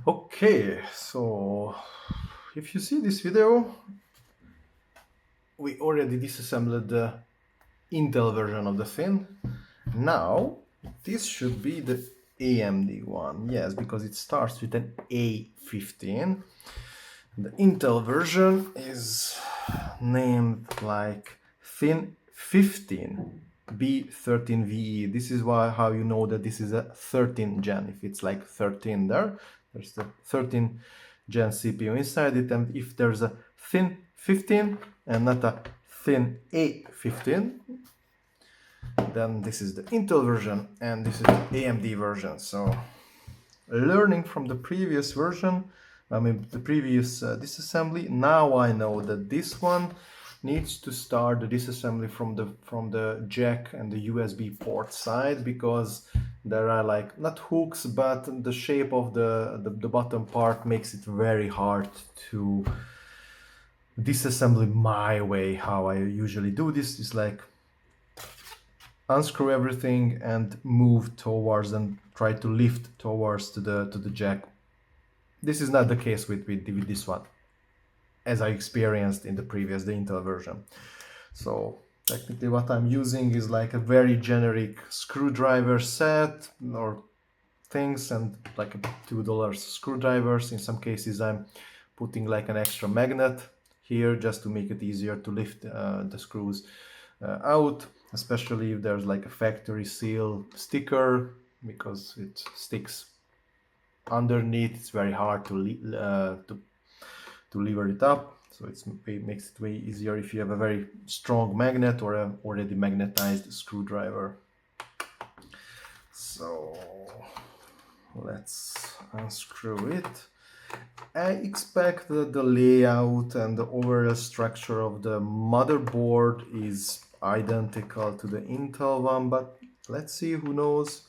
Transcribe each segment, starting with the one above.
Okay, so if you see this video, we already disassembled the Intel version of the thing. Now, this should be the AMD one, yes, because it starts with an A15. The Intel version is named like Thin 15 B13VE. This is how you know that this is a 13 gen. If it's like 13 there's the 13 gen CPU inside it, and if there's a Thin 15 and not a Thin A15, then this is the Intel version and this is the AMD version. So learning from the previous version, the previous disassembly, now I know that this one needs to start the disassembly from the jack and the USB port side, because there are like not hooks, but the shape of the bottom part makes it very hard to disassembly my way. How I usually do this is like unscrew everything and move towards and try to lift towards to the jack. This is not the case with this one, as I experienced in the previous, the Intel version. So technically what I'm using is like a very generic screwdriver set or things, and like $2 screwdrivers. In some cases I'm putting like an extra magnet here just to make it easier to lift the screws out, especially if there's like a factory seal sticker, because it sticks underneath. It's very hard to lever it up, so it makes it way easier if you have a very strong magnet or a already magnetized screwdriver. So let's unscrew it. I expect that the layout and the overall structure of the motherboard is identical to the Intel one, but let's see, who knows.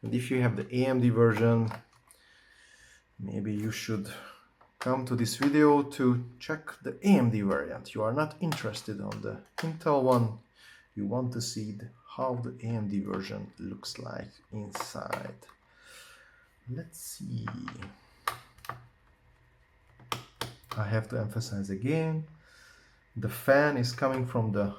And if you have the AMD version, maybe you should come to this video to check the AMD variant. You are not interested on the Intel one, you want to see how the AMD version looks like inside. Let's see. I have to emphasize again, the fan is coming from the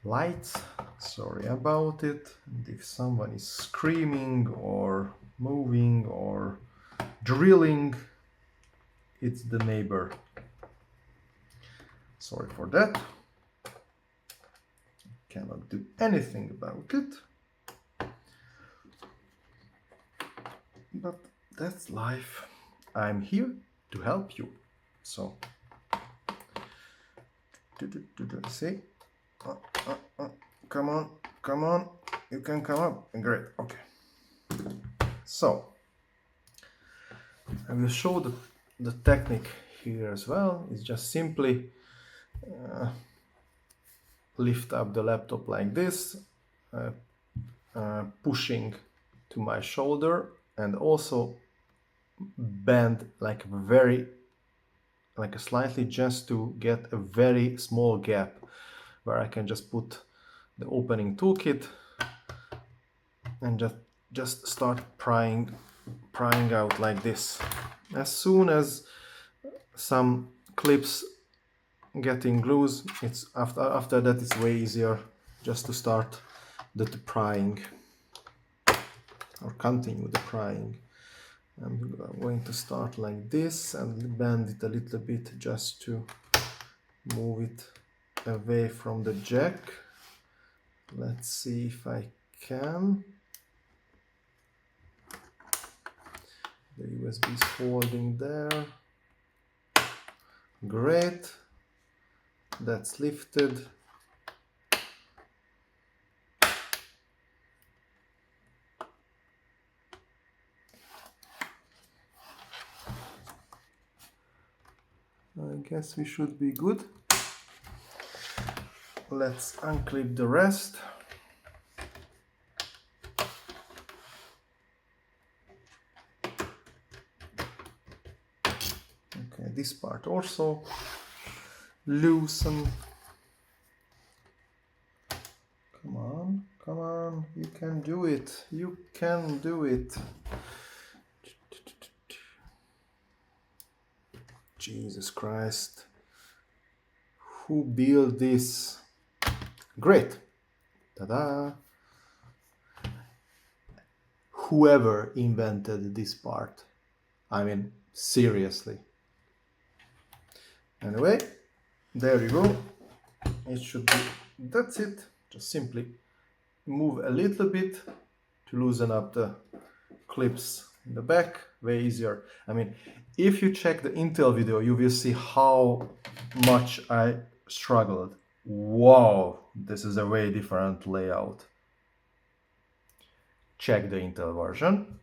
lights. Sorry about it. And if someone is screaming or moving or drilling, it's the neighbor. Sorry for that. Cannot do anything about it. But that's life. I'm here to help you. So, see? Come on. You can come up. Great. Okay. So, I will show the technique here as well. It's just simply lift up the laptop like this, pushing to my shoulder, and also bend like slightly, just to get a very small gap where I can just put the opening toolkit and just start prying out like this. As soon as some clips getting loose, it's after that it's way easier just to start the prying or continue the prying. I'm going to start like this and bend it a little bit just to move it away from the jack. Let's see if I can. The USB is holding there. Great. That's lifted. I guess we should be good. Let's unclip the rest. Okay, this part also loosen. Come on, you can do it. You can do it. Jesus Christ. Who built this? Great. Ta-da. Whoever invented this part. I mean, seriously. Anyway, there you go. It should be, that's it. Just simply move a little bit to loosen up the clips in the back. Way easier. I mean, if you check the Intel video, you will see how much I struggled. Wow, this is a way different layout. Check the Intel version.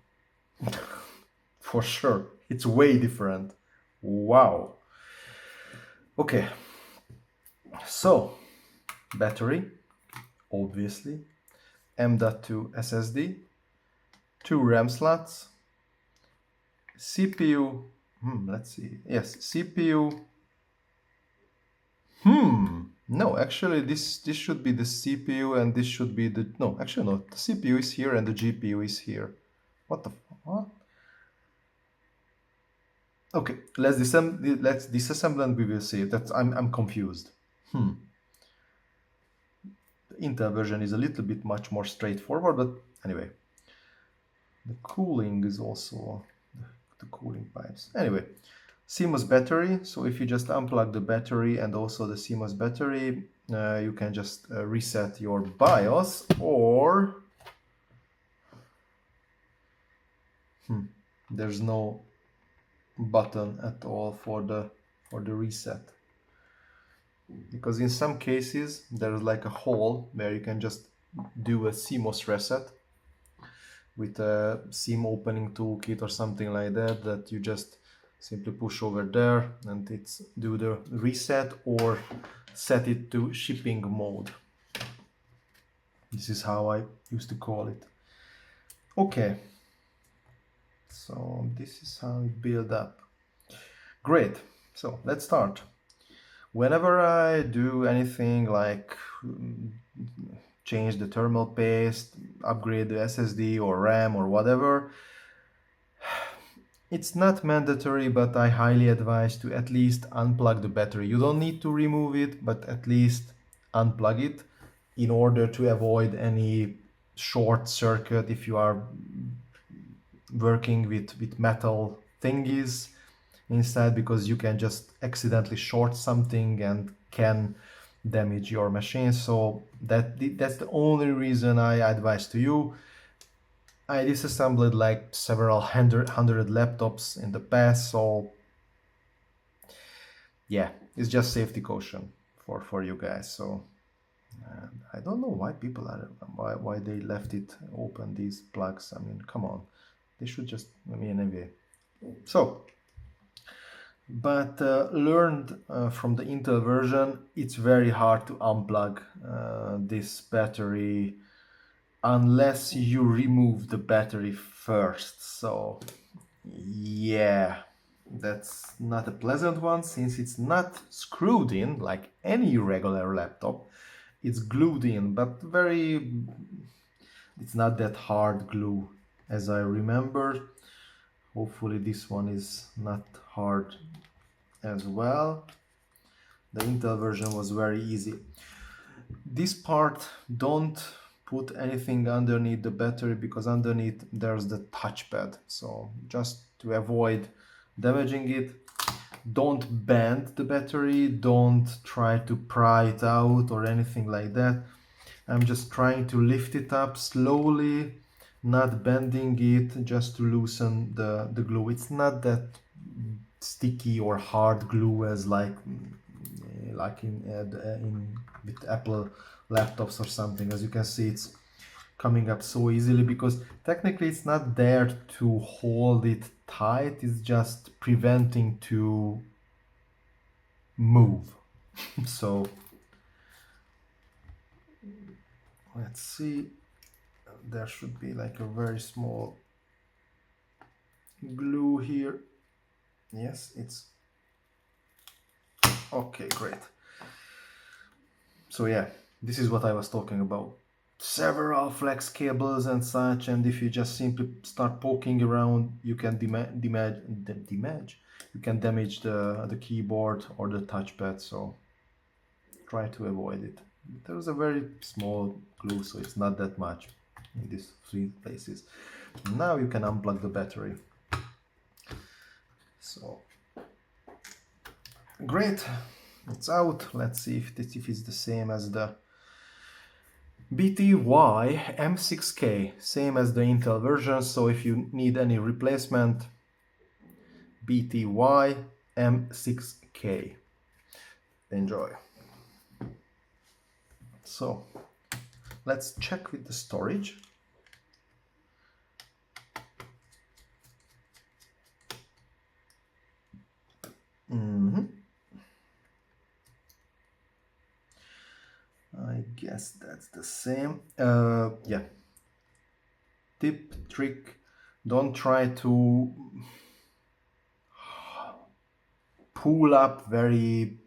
For sure, it's way different. Wow. Okay, so battery, obviously, M.2 SSD, 2 RAM slots, CPU, let's see, yes, CPU, no, actually this should be the CPU and this should be the, no, actually no, the CPU is here and the GPU is here. What the, what? Okay, let's disassemble and we will see. That's I'm confused. The Intel version is a little bit much more straightforward, but anyway. The cooling is also the cooling pipes. Anyway, CMOS battery. So if you just unplug the battery and also the CMOS battery, you can just reset your BIOS, or there's no button at all for the reset, because in some cases there's like a hole where you can just do a CMOS reset with a SIM opening toolkit or something like that, that you just simply push over there and it's do the reset or set it to shipping mode. This is how I used to call it. Okay, so this is how it build up. Great, so let's start. Whenever I do anything like change the thermal paste, upgrade the SSD or RAM or whatever, it's not mandatory, but I highly advise to at least unplug the battery. You don't need to remove it, but at least unplug it in order to avoid any short circuit if you are working with metal thingies inside, because you can just accidentally short something and can damage your machine. So that's the only reason I advise to you. I disassembled like several hundred laptops in the past, so yeah, it's just safety caution for you guys. So I don't know why people are why they left it open, these plugs. I mean, come on, they should just, I mean, anyway. So but learned from the Intel version, it's very hard to unplug this battery unless you remove the battery first. So yeah, that's not a pleasant one, since it's not screwed in like any regular laptop. It's glued in, but it's not that hard glue as I remember. Hopefully this one is not hard as well. The Intel version was very easy. This part, don't put anything underneath the battery, because underneath there's the touchpad. So just to avoid damaging it, don't bend the battery, don't try to pry it out or anything like that. I'm just trying to lift it up slowly, not bending it, just to loosen the glue. It's not that sticky or hard glue as like in with Apple laptops or something. As you can see, it's coming up so easily, because technically it's not there to hold it tight, it's just preventing to move. So let's see, there should be like a very small glue here. Yes, it's okay, great. So yeah, this is what I was talking about. several flex cables and such, and if you just simply start poking around, you can you can damage the keyboard or the touchpad, so try to avoid it. There's a very small glue, so it's not that much in these 3 places. Now you can unplug the battery. So great, it's out. Let's see if it's the same as the BTY M6K, same as the Intel version. So if you need any replacement, BTY M6K. Enjoy. So let's check with the storage. I guess that's the same. Yeah. Tip, trick, don't try to pull up very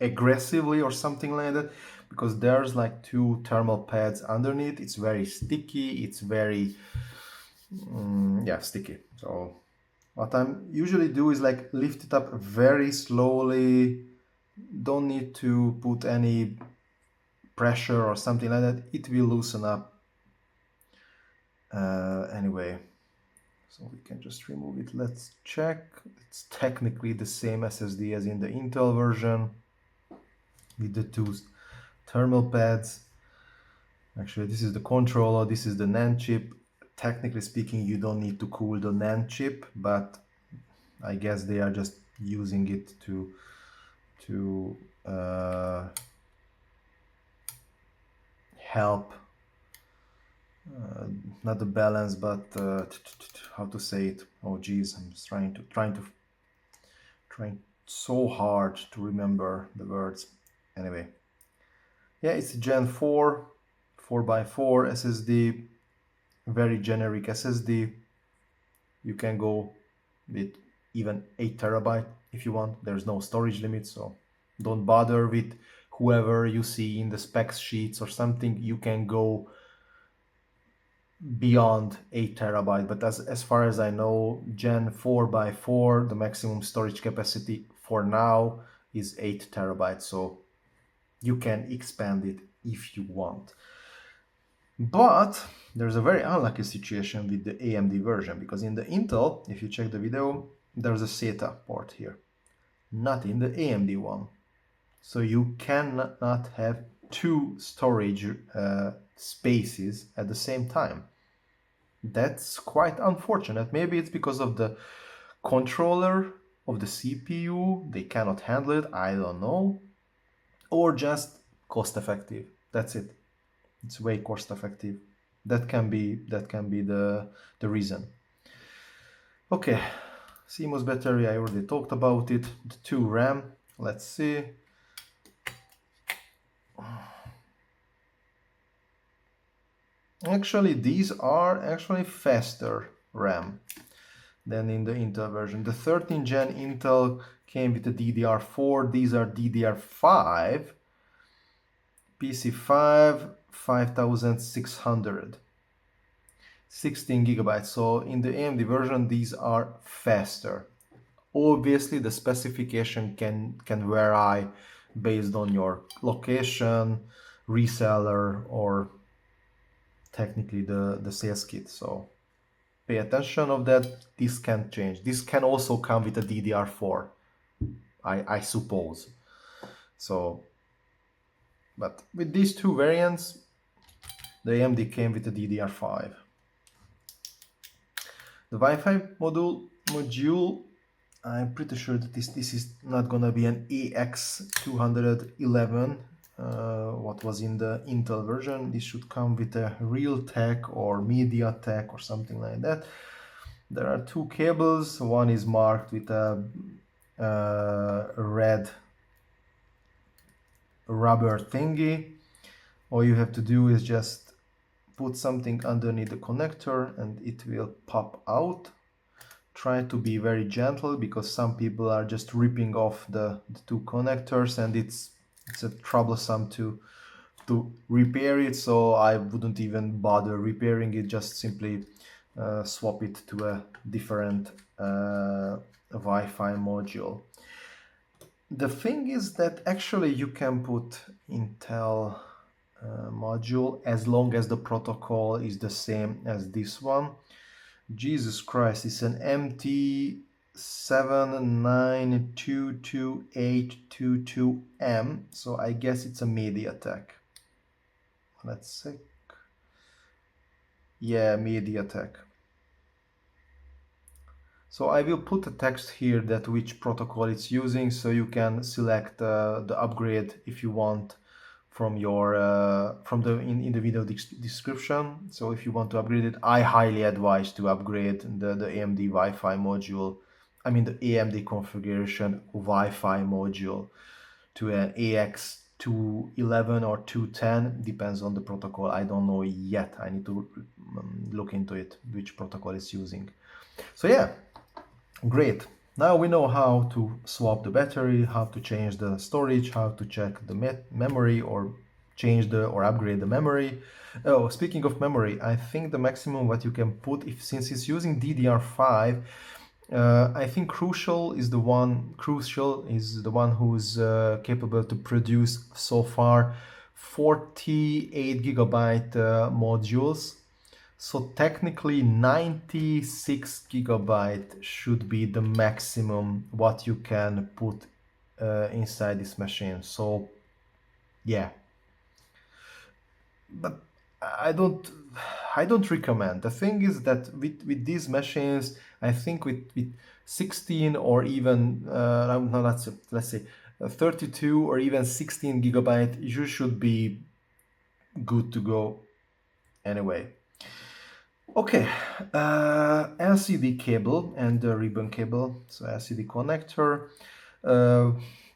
aggressively or something like that, because there's like 2 thermal pads underneath. It's very sticky, it's very yeah, sticky. So what I usually do is like lift it up very slowly. Don't need to put any pressure or something like that. It will loosen up anyway. So we can just remove it. Let's check. It's technically the same SSD as in the Intel version with the 2 thermal pads. Actually, this is the controller, this is the NAND chip. Technically speaking, you don't need to cool the NAND chip, but I guess they are just using it to help not the balance, but how to say it. Oh geez, I'm just trying so hard to remember the words. Anyway, yeah, it's a Gen 4 4x4 SSD, very generic SSD. You can go with even 8 terabyte if you want. There's no storage limit, so don't bother with whoever you see in the specs sheets or something. You can go beyond 8 terabyte, but as far as I know, Gen 4x4, the maximum storage capacity for now is 8 terabytes, so you can expand it if you want. But there's a very unlucky situation with the AMD version, because in the Intel, if you check the video, there's a SATA port here, not in the AMD one. So you cannot have 2 storage spaces at the same time. That's quite unfortunate. Maybe it's because of the controller of the CPU, they cannot handle it, I don't know. Or just cost effective. That's it. It's way cost effective. That can be the reason. Okay, CMOS battery, I already talked about it. The 2 RAM, let's see. Actually, these are actually faster RAM than in the Intel version. The 13 gen Intel came with the DDR4. These are DDR5. PC5 5600. 16 gigabytes. So in the AMD version, these are faster. Obviously, the specification can vary based on your location, reseller, or technically the sales kit. So pay attention of that. This can change. This can also come with a DDR4, I suppose. So, but with these 2 variants, the AMD came with the DDR5. The Wi-Fi module, I'm pretty sure that this is not gonna be an AX211, what was in the Intel version. This should come with a Realtek or MediaTek or something like that. There are 2 cables. One is marked with a red rubber thingy. All you have to do is just put something underneath the connector and it will pop out. Try to be very gentle, because some people are just ripping off the 2 connectors, and it's a troublesome to to repair it, so I wouldn't even bother repairing it, just simply swap it to a different Wi-Fi module. The thing is that actually you can put Intel module as long as the protocol is the same as this one. Jesus Christ, it's an MT7922822M, so I guess it's a MediaTek. Let's see. Yeah, MediaTek. So I will put a text here that which protocol it's using, so you can select the upgrade if you want from your in the video description. So if you want to upgrade it, I highly advise to upgrade the AMD Wi-Fi module. I mean the AMD configuration Wi-Fi module to an AX211 or 210, depends on the protocol. I don't know yet. I need to look into it, which protocol it's using. So yeah, great. Now we know how to swap the battery, how to change the storage, how to check the memory or change or upgrade the memory. Oh, speaking of memory, I think the maximum what you can put, since it's using DDR5, I think Crucial is the one who's capable to produce so far 48 gigabyte modules. So technically 96 gigabyte should be the maximum what you can put inside this machine. So yeah, but I don't recommend. The thing is that with these machines, I think with 16 or even no, let's say 32 or even 16 gigabyte, you should be good to go anyway. Okay, LCD cable and the ribbon cable, so LCD connector.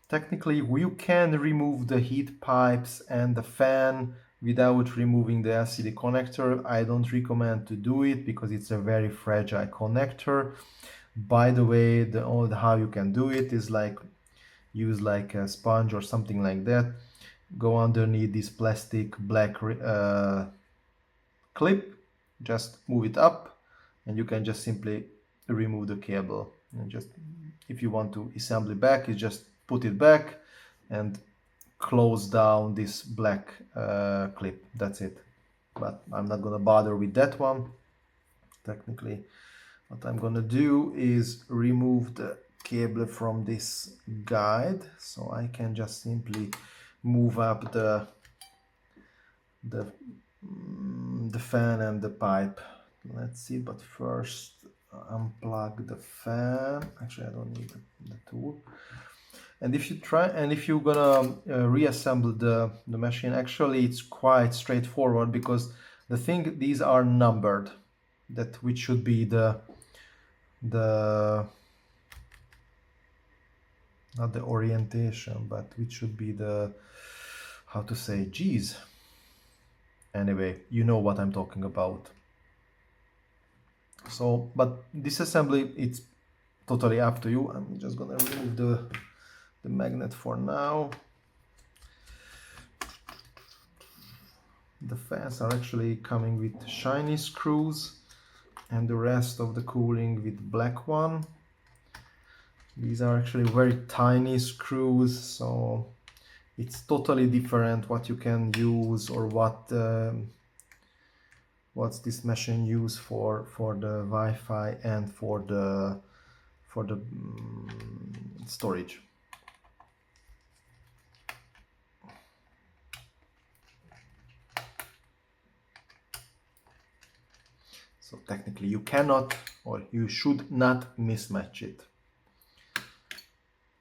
Technically, you can remove the heat pipes and the fan without removing the LCD connector. I don't recommend to do it because it's a very fragile connector. By the way, how you can do it is use like a sponge or something like that. Go underneath this plastic black clip, just move it up, and you can just simply remove the cable. And just if you want to assemble it back, you just put it back and close down this black clip. That's it. But I'm not gonna bother with that one. Technically, what I'm gonna do is remove the cable from this guide, so I can just simply move up the fan and the pipe. Let's see, but first unplug the fan. Actually, I don't need the tool. And if you're gonna reassemble the machine, actually it's quite straightforward, because these are numbered, which should be the not the orientation, but which should be the, how to say, geez. Anyway, you know what I'm talking about. So, but disassembly, it's totally up to you. I'm just gonna remove the magnet for now. The fans are actually coming with shiny screws, and the rest of the cooling with black one. These are actually very tiny screws, so it's totally different what you can use, or what's this machine used for the Wi-Fi and for the storage. So technically you cannot, or you should not mismatch it.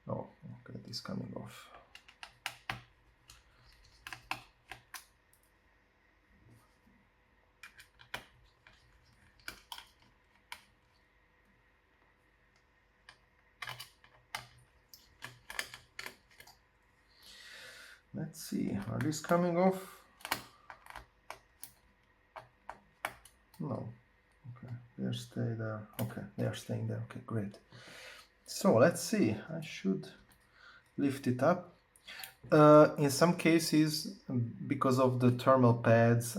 Oh, okay, this coming off. Let's see, are these coming off? No. Okay, they're staying there. Okay, they are staying there. Okay, great. So let's see, I should lift it up. In some cases, because of the thermal pads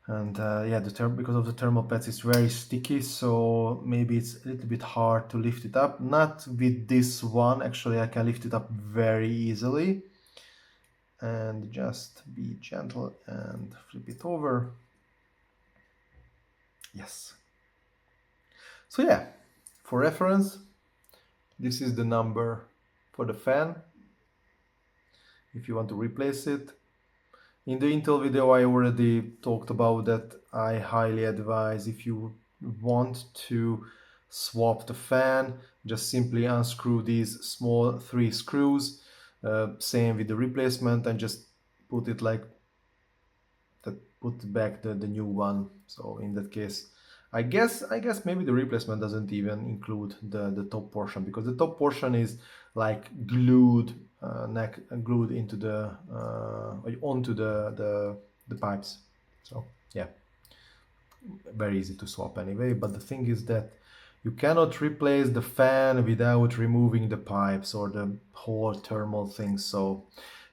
because of the thermal pads, it's very sticky, so maybe it's a little bit hard to lift it up. Not with this one, actually I can lift it up very easily. And just be gentle and flip it over. Yes. So yeah, for reference, this is the number for the fan, if you want to replace it. In the Intel video I already talked about that. I highly advise, if you want to swap the fan, just simply unscrew these small 3 screws, same with the replacement, and just put it like that, put back the new one. So in that case, I guess maybe the replacement doesn't even include the top portion, because the top portion is like glued glued into the onto the pipes. So yeah, very easy to swap anyway. But the thing is that you cannot replace the fan without removing the pipes or the whole thermal thing. So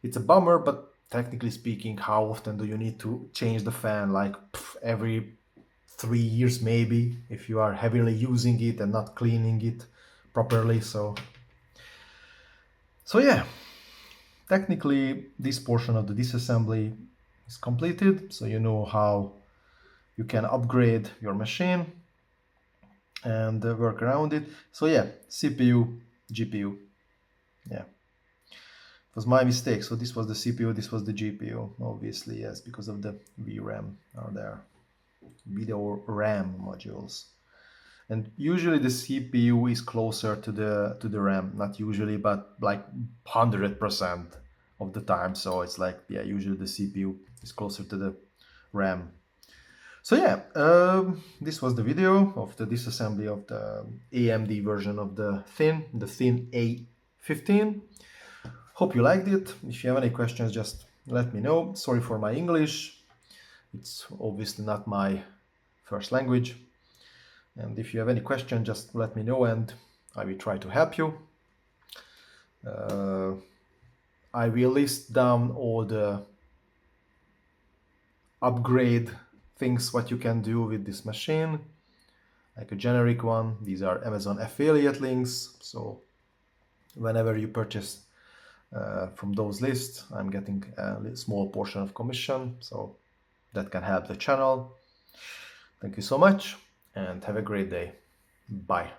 it's a bummer, but technically speaking, how often do you need to change the fan? Like every 3 years maybe, if you are heavily using it and not cleaning it properly. So yeah, technically this portion of the disassembly is completed, so you know how you can upgrade your machine and work around it. So yeah, CPU, GPU, yeah, it was my mistake. So this was the CPU, this was the GPU, obviously, yes, because of the VRAM are there, video RAM modules. And usually the CPU is closer to the RAM, not usually, but like 100% of the time. So it's like, yeah, usually the CPU is closer to the RAM. So yeah, this was the video of the disassembly of the AMD version of the thin A15. Hope you liked it. If you have any questions, just let me know. Sorry for my English. It's obviously not my first language. And if you have any question, just let me know and I will try to help you. I will list down all the upgrade things what you can do with this machine, like a generic one. These are Amazon affiliate links, so whenever you purchase from those lists, I'm getting a small portion of commission, so that can help the channel. Thank you so much and have a great day. Bye.